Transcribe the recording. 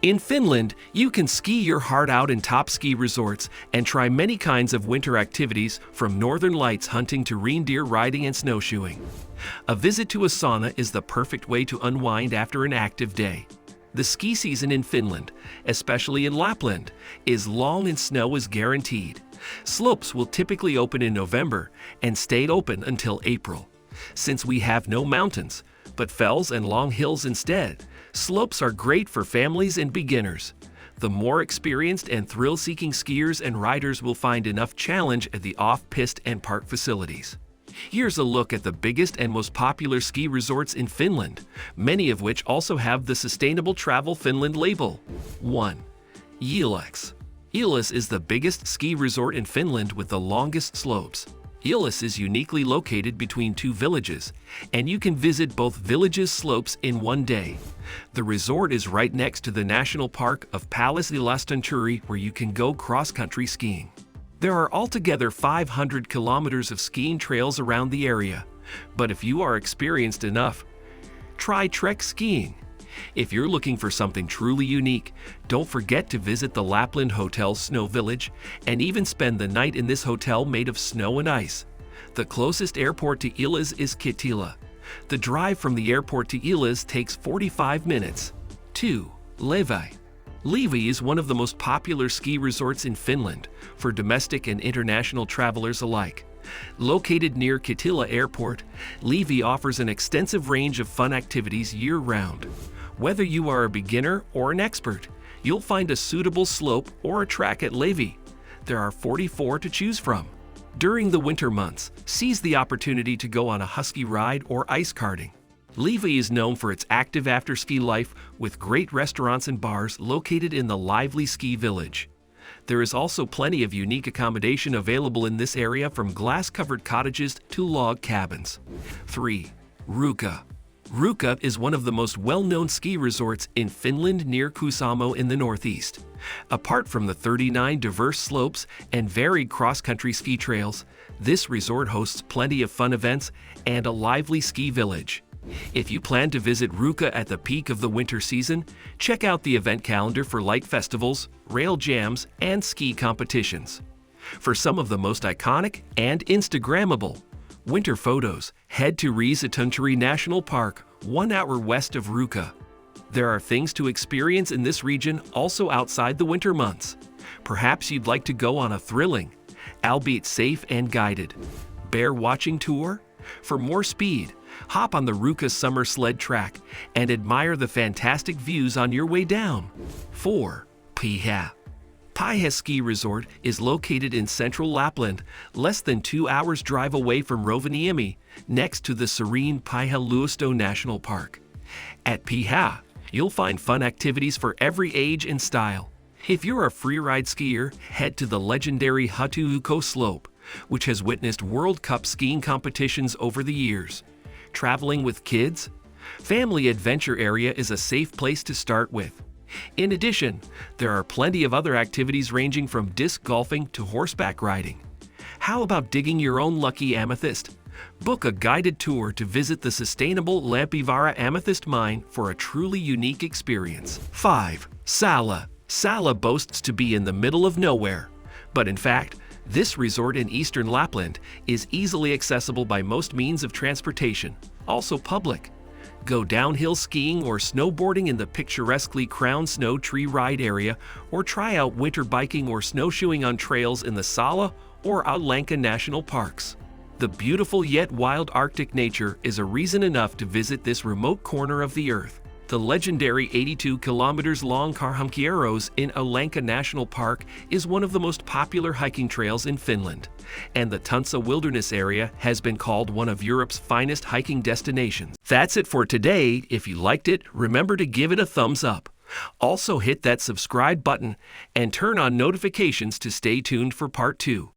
In Finland, you can ski your heart out in top ski resorts and try many kinds of winter activities from northern lights hunting to reindeer riding and snowshoeing. A visit to a sauna is the perfect way to unwind after an active day. The ski season in Finland, especially in Lapland, is long and snow is guaranteed. Slopes will typically open in November and stay open until April. Since we have no mountains, but fells and long hills instead, slopes are great for families and beginners. The more experienced and thrill-seeking skiers and riders will find enough challenge at the off-piste and park facilities. Here's a look at the biggest and most popular ski resorts in Finland, many of which also have the Sustainable Travel Finland label. 1. Jylhäksi. Jylhäksi is the biggest ski resort in Finland with the longest slopes. Jylhäksi is uniquely located between two villages, and you can visit both villages' slopes in one day. The resort is right next to the national park of Lapland, where you can go cross-country skiing. There are altogether 500 kilometers of skiing trails around the area, but if you are experienced enough, try trek skiing. If you're looking for something truly unique, don't forget to visit the Lapland Hotel's Snow Village and even spend the night in this hotel made of snow and ice. The closest airport to Jylhäksi is Kittilä. The drive from the airport to Jylhäksi takes 45 minutes. 2. Levi. Levi is one of the most popular ski resorts in Finland for domestic and international travelers alike. Located near Kittilä Airport, Levi offers an extensive range of fun activities year-round. Whether you are a beginner or an expert, you'll find a suitable slope or a track at Levi. There are 44 to choose from. During the winter months, seize the opportunity to go on a husky ride or ice karting. Levi is known for its active after-ski life with great restaurants and bars located in the lively ski village. There is also plenty of unique accommodation available in this area, from glass-covered cottages to log cabins. 3. Ruka. Ruka is one of the most well-known ski resorts in Finland near Kuusamo in the northeast. Apart from the 39 diverse slopes and varied cross-country ski trails, this resort hosts plenty of fun events and a lively ski village. If you plan to visit Ruka at the peak of the winter season, check out the event calendar for light festivals, rail jams, and ski competitions. For some of the most iconic and Instagrammable winter photos, head to Riisitunturi National Park, 1 hour west of Ruka. There are things to experience in this region also outside the winter months. Perhaps you'd like to go on a thrilling, albeit safe and guided, bear watching tour? For more speed, hop on the Ruka summer sled track and admire the fantastic views on your way down. 4. Off-Piste. Off-Piste Ski Resort is located in central Lapland, less than 2 hours drive away from Rovaniemi, next to the serene Off-Piste National Park. At Off-Piste, you'll find fun activities for every age and style. If you're a freeride skier, head to the legendary Huhtulukko slope, which has witnessed World Cup skiing competitions over the years. Traveling with kids? Family Adventure Area is a safe place to start with. In addition, there are plenty of other activities ranging from disc golfing to horseback riding. How about digging your own lucky amethyst? Book a guided tour to visit the sustainable Lampivaara Amethyst Mine for a truly unique experience. 5. Salla. Salla boasts to be in the middle of nowhere, but in fact, this resort in eastern Lapland is easily accessible by most means of transportation, also public. Go downhill skiing or snowboarding in the picturesquely crowned snow tree ride area, or try out winter biking or snowshoeing on trails in the Salla or Alanka national parks. The beautiful yet wild Arctic nature is a reason enough to visit this remote corner of the earth. The legendary 82 kilometers long Karhunkierros in Alanka National Park is one of the most popular hiking trails in Finland, and the Tuntsa Wilderness Area has been called one of Europe's finest hiking destinations. That's it for today. If you liked it, remember to give it a thumbs up. Also hit that subscribe button and turn on notifications to stay tuned for part 2.